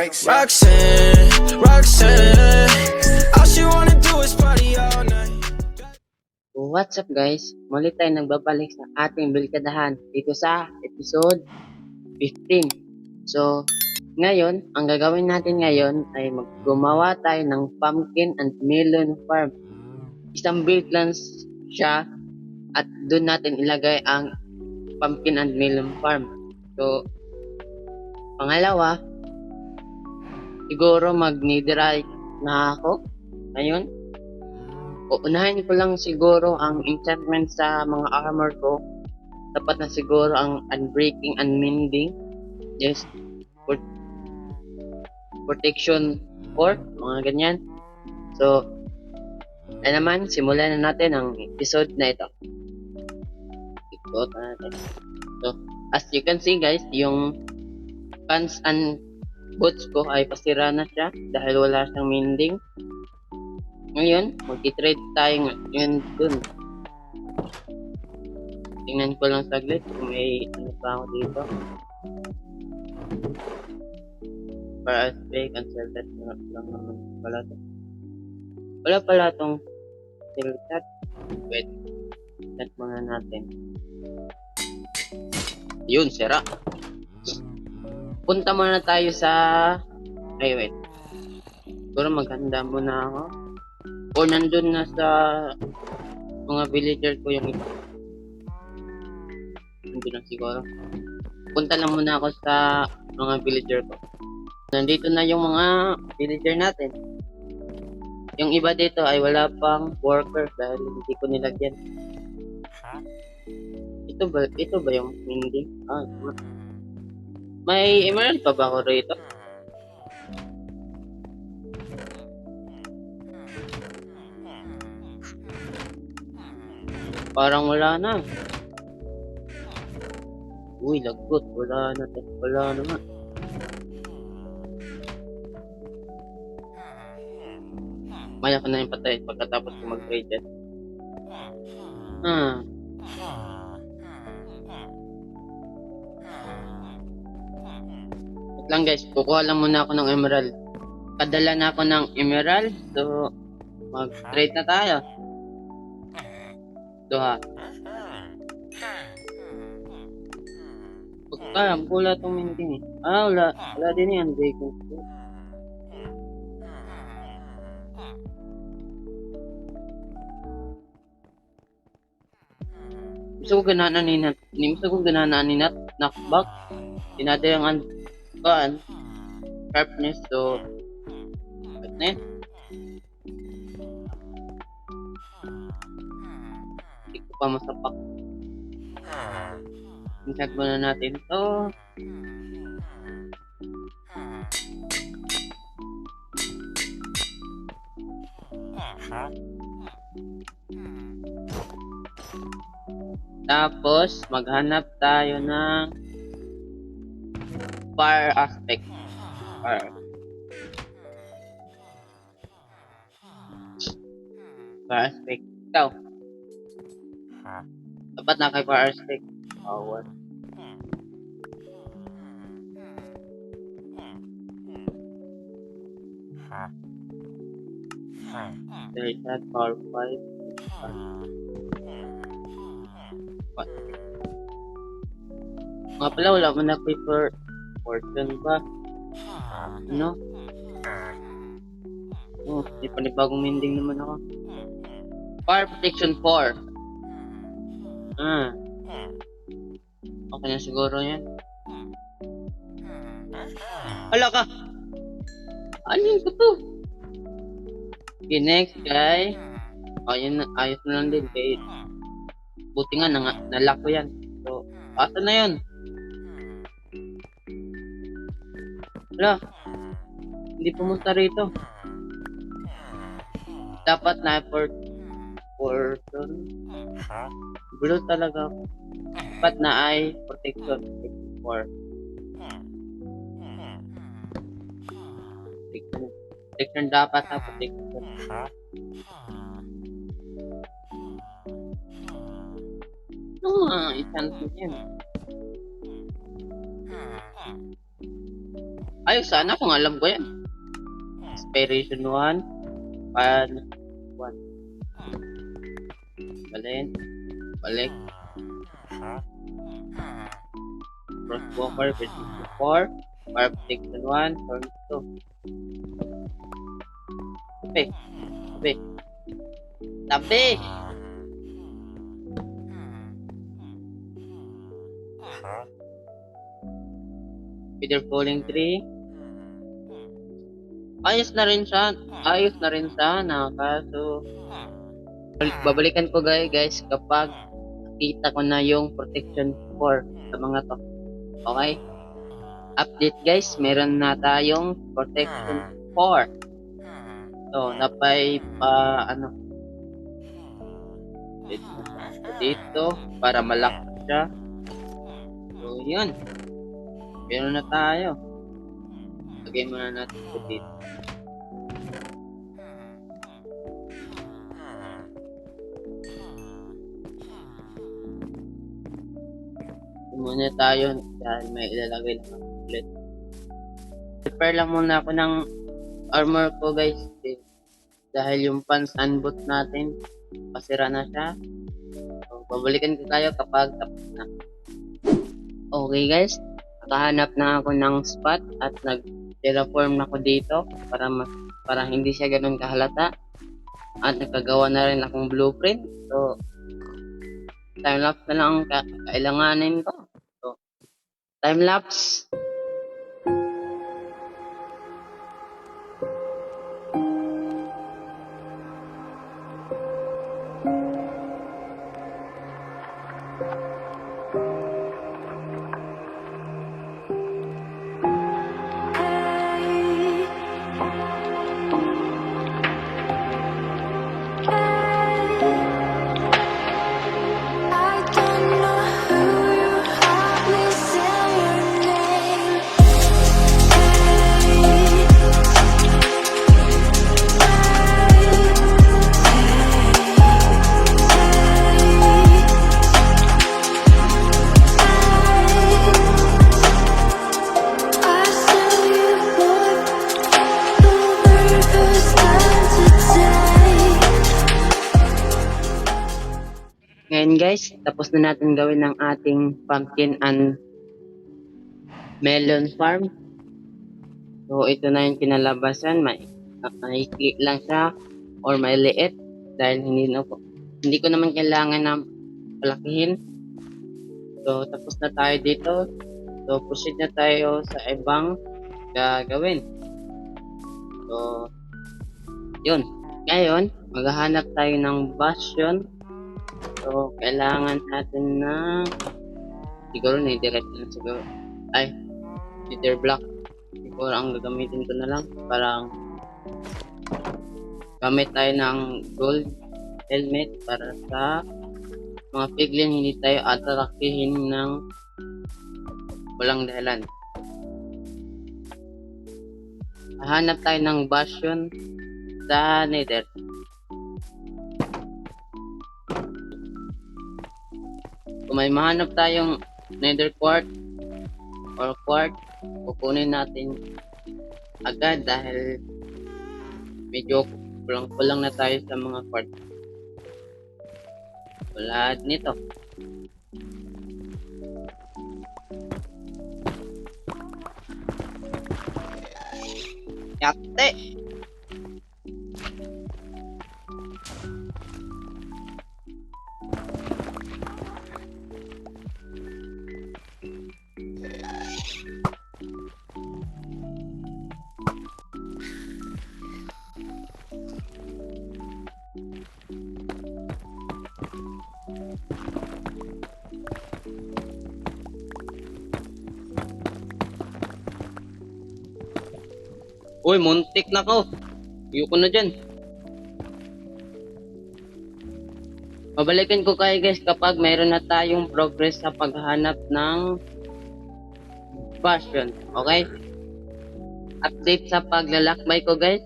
Roxanne, all she wanna do is party all night. What's up guys? Muli tayo nagbabalik sa ating bilkadahan dito sa episode 15. So, ngayon, ang gagawin natin ngayon ay gumawa tayo ng pumpkin and melon farm. Isang build lang siya at doon natin ilagay ang pumpkin and melon farm. So, pangalawa, siguro mag-netherite na ako ngayon. Uunahin ko lang siguro ang enchantment sa mga armor ko. Dapat na siguro ang unbreaking, unmending. Yes. Protection 4, mga ganyan. So, ay naman, simulan na natin ang episode na ito. Ito natin. So, as you can see guys, yung pants and boots ko ay pasira na siya dahil wala siyang mending. Ngayon, magti-trade tayo ngayon dun. Tingnan ko lang saglit kung may ano pa ako dito. Para spray, cancel that lang naman pala to. Wala pala tong cancel that. Wait. Set muna natin. Yun, sira. Punta muna tayo sa... Ay, wait. Siguro maghanda muna ako. O nandun na sa mga villager ko yung iba. Nandun lang siguro. Punta lang muna ako sa mga villager ko. Nandito na yung mga villager natin. Yung iba dito ay wala pang worker dahil hindi ko nilagyan. Ito ba yung hindi? May emerald pa ba ako rito? Parang wala na. Uy, lagot. Wala na. Wala na nga. Maya ko na yung patay pagkatapos ko mag-trade yan. Wait lang guys. Kukuha lang muna ako ng emerald. Padala na ako ng emerald. So, mag-trade na tayo. Ito ha. Pagkaram, wala itong minting eh. Wala din yan. Bacon. Gusto ko ganaan ni knockback. Tinada yung sharpness. So, ba't na yun? Hindi ko pa masapak. Insert muna natin ito. Tapos, maghanap tayo ng fire aspect. Fire aspect. Ikaw. Dapat na kay fire aspect. Power. There is that power 5. What? Nga pala, wala mo na paper fortune ba? Ano? May panibagong mending naman ako. Fire protection 4. Okay na siguro yan. Hala ka! Alin ko to? Okay, next guy. Yun, ayos na lang din. Okay. Buti nga, nalock ko yan. So, asa na yun? Hala. Hindi pumunta rito. Dapat na portion. Blue talaga ako. Dapat na ay protection 4. Protection dapat na protection. Isang yan. Ay, sana kung alam ko yan. Inspiration 1. Pan 1. Balik. Balik. Crosswalker versus 4. Fire protection 1. Turn 2. Tabi. Tabi. Tabi! Peter Falling 3. Ayos na rin siya. Ayos na rin sana. Kaso, babalikan ko guys kapag kita ko na yung protection 4 sa mga to. Okay? Update guys, meron na tayong protection 4. So, napay dito para malakas siya. So, yun. Meron na tayo. Lagay muna natin ito dito. Muna tayo dahil may ilalagay lang ako ulit. Prepare lang muna ako ng armor ko guys. Dahil yung pants and boot natin, pasira na siya. So, babalikan ko tayo kapag tapos na. Okay guys, nakahanap na ako ng spot at nag-terraform na ako dito para hindi siya ganun kahalata. At nakagawa na rin akong blueprint. So, time-lapse na lang ang kailanganin ko. So, time-lapse. I don't know who you are, me say your name. I saw you walk over the stand today. Ngayon guys, tapos na natin gawin ang ating pumpkin and melon farm. So, ito na yung kinalabasan. Maikli lang siya or maliit dahil hindi ko naman kailangan na palakihin. So, tapos na tayo dito. So, proceed na tayo sa ibang gagawin. So, yun. Ngayon, maghahanap tayo ng bastion. So, kailangan natin na siguro netherite lang siguro. Ay, nether block. Siguro ang gagamitin ko na lang. Parang gamit tayo ng gold helmet para sa mga piglin hindi tayo atarakihin ng walang dahilan. Hanap tayo ng bastion sa nether. Kung may mahanap tayong nether quartz or quartz, kukunin natin agad dahil medyo kulang na tayo sa mga quartz. Tulad nito. Yakte! Uy, muntik na ko. Ayoko na dyan. Babalikan ko kayo guys kapag mayroon na tayong progress sa paghahanap ng bastion. Okay? Update sa paglalakbay ko guys.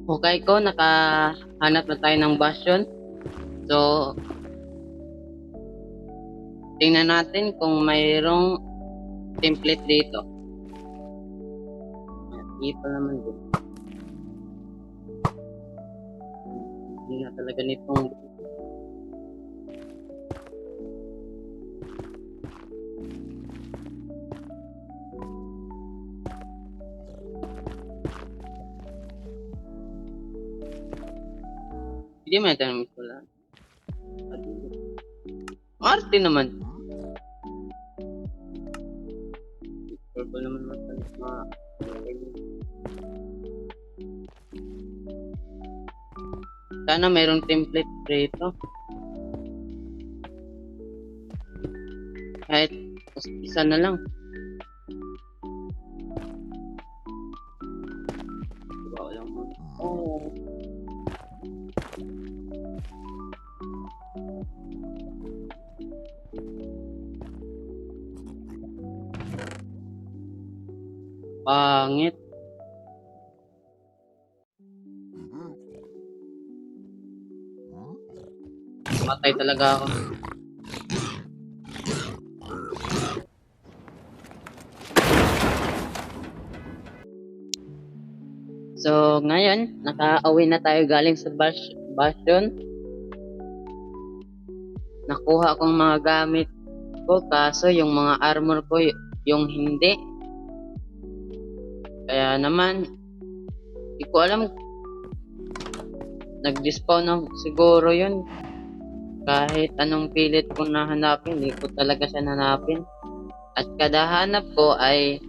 Hukay ko, nakahanap na tayo ng bastion. So, tingnan natin kung mayroong template dito. Hindi pa naman din. Hindi nga talaga nitong hindi may tanong ko lang. Arte naman. Purple naman mga sana mayroong template dito. Kahit isa na lang. Diba walang mo. Oh. Pangit. Matay talaga ako. So, ngayon, naka-uwi na tayo galing sa bastion. Nakuha kong mga gamit ko, kaso yung mga armor ko, yung hindi. Kaya naman, hindi ko alam. Nag-despawn na siguro yun. Kahit anong pilit kong nahanapin, hindi ko talaga siya nanapin. At kada hanap ko ay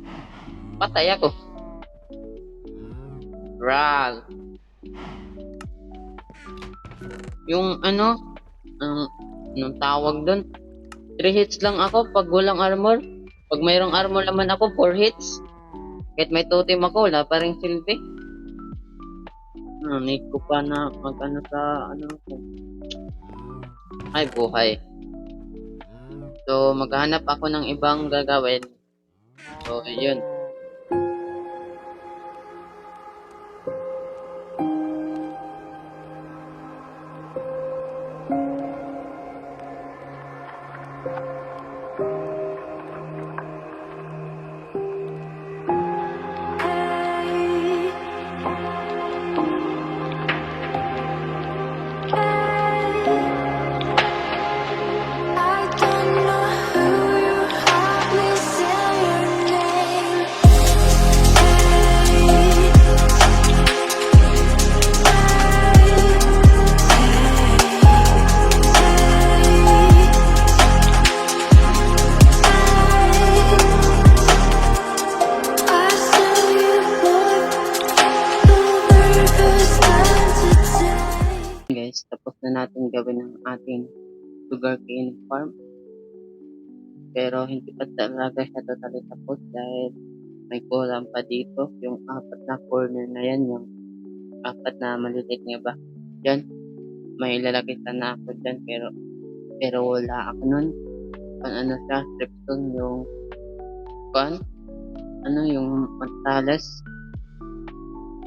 patay ako. Ral. Yung anong tawag doon? 3 hits lang ako pag walang armor. Pag mayroong armor naman ako, 4 hits. Kahit may totem ako, wala pa rin silbi. Need ko pa na mag-ano sa ay buhay. So, maghanap ako ng ibang gagawin. So, yun. I don't know who you are, me say your name. I saw you walk over the stand today. Guys, tapos na natin gawin ang ating sugarcane farm. Pero hindi pa talaga siya totally tapos dahil may kulang pa dito. Yung 4 na corner na yan, yung 4 na maliliit nga ba. Yan, may lalagay sana ako dyan pero wala ako nun. Ano siya, stripstone yung yung matalas.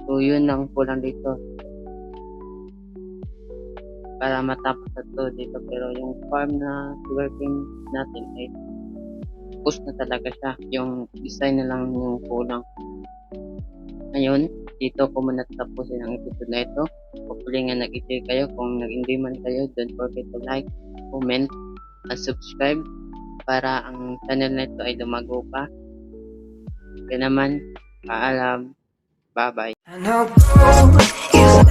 So yun ang kulang dito para matapos na to dito. Pero yung farm na sugarcane natin ay tapos na talaga siya. Yung design na lang yung kulang. Ngayon, dito ko muna tapusin ang episode na ito. Hopefully nga nag-enjoy kayo. Kung nag-enjoy man kayo, don't forget to like, comment, and subscribe para ang channel na ito ay lumago pa. Kaya naman, paalam. Bye-bye. I know gold is